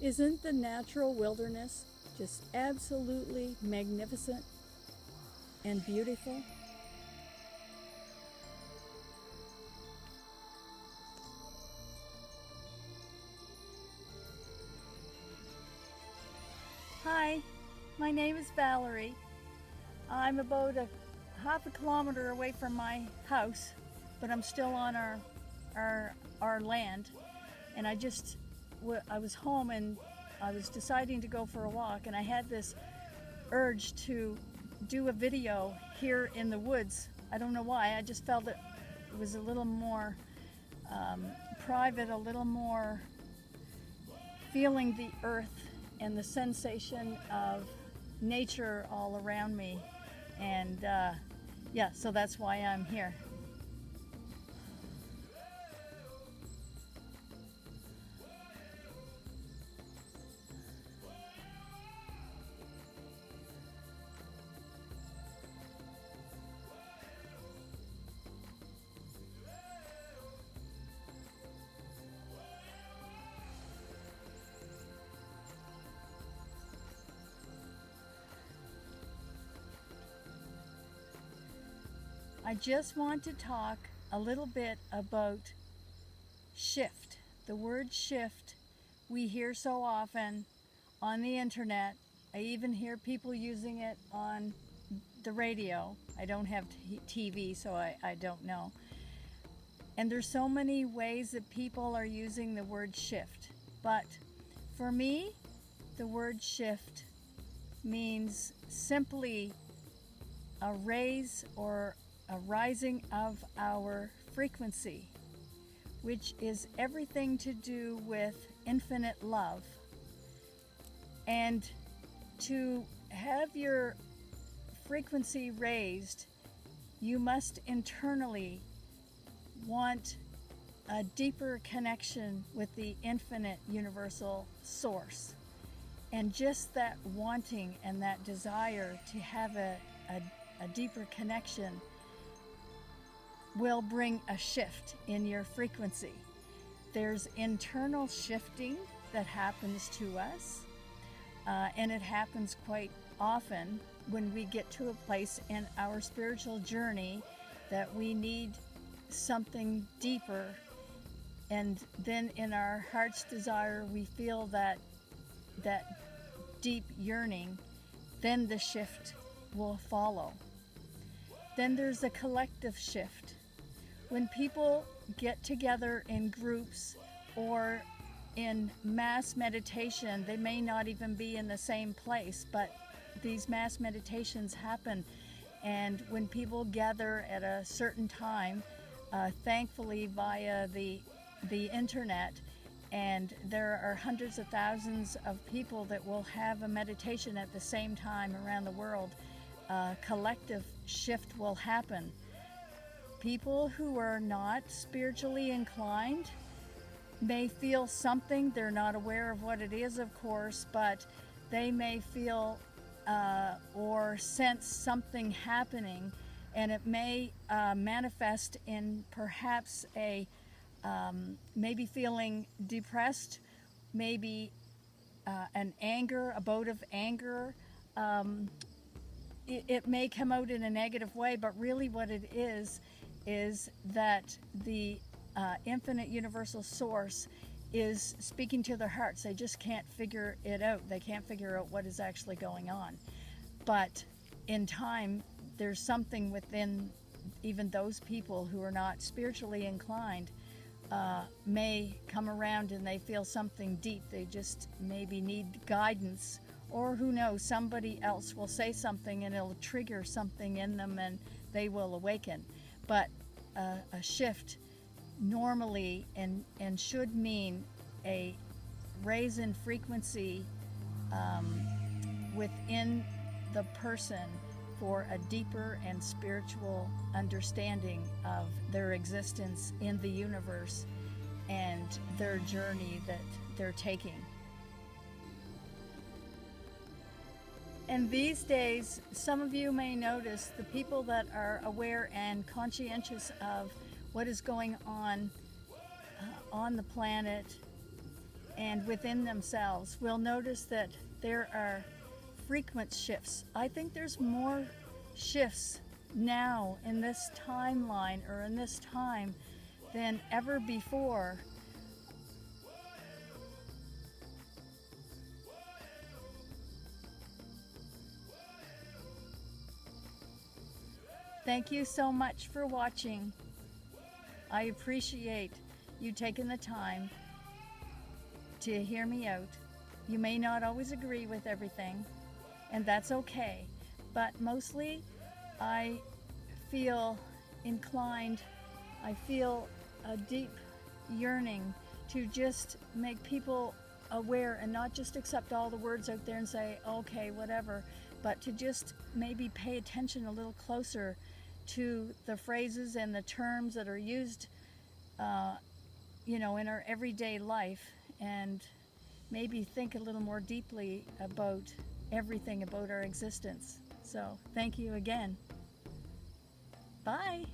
Isn't the natural wilderness just absolutely magnificent and beautiful? Hi, my name is Valerie. I'm about a half a kilometer away from my house, but I'm still on our land. And I was home and I was deciding to go for a walk, and I had this urge to do a video here in the woods. I don't know why. I just felt it was a little more private, a little more feeling the earth and the sensation of nature all around me. And yeah, so that's why I'm here. I just want to talk a little bit about shift. The word shift we hear so often on the internet. I even hear people using it on the radio. I don't have TV, so I don't know. And there's so many ways that people are using the word shift. But for me, the word shift means simply a raise or a rising of our frequency, which is everything to do with infinite love. And to have your frequency raised, you must internally want a deeper connection with the infinite universal source. And just that wanting and that desire to have a deeper connection will bring a shift in your frequency. There's internal shifting that happens to us, and it happens quite often when we get to a place in our spiritual journey that we need something deeper, and then in our heart's desire we feel that deep yearning, then the shift will follow. Then there's a collective shift. When people get together in groups or in mass meditation, they may not even be in the same place, but these mass meditations happen. And when people gather at a certain time, thankfully via the internet, and there are hundreds of thousands of people that will have a meditation at the same time around the world, collective shift will happen. People who are not spiritually inclined may feel something. They're not aware of what it is, of course, but they may feel or sense something happening, and it may manifest in perhaps a maybe feeling depressed, maybe an anger, a bout of anger. It may come out in a negative way, but really what it is that the infinite universal source is speaking to their hearts. They just can't figure it out. They can't figure out what is actually going on. But in time, there's something within even those people who are not spiritually inclined may come around and they feel something deep. They just maybe need guidance, or who knows, somebody else will say something and it'll trigger something in them and they will awaken. But a shift normally and should mean a raise in frequency within the person for a deeper and spiritual understanding of their existence in the universe and their journey that they're taking. And these days, some of you may notice the people that are aware and conscientious of what is going on the planet and within themselves will notice that there are frequent shifts. I think there's more shifts now in this timeline or in this time than ever before. Thank you so much for watching. I appreciate you taking the time to hear me out. You may not always agree with everything, and that's okay. But mostly, I feel inclined, I feel a deep yearning to just make people aware and not just accept all the words out there and say, okay, whatever, but to just maybe pay attention a little closer to the phrases and the terms that are used, in our everyday life, and maybe think a little more deeply about everything about our existence. So, thank you again. Bye.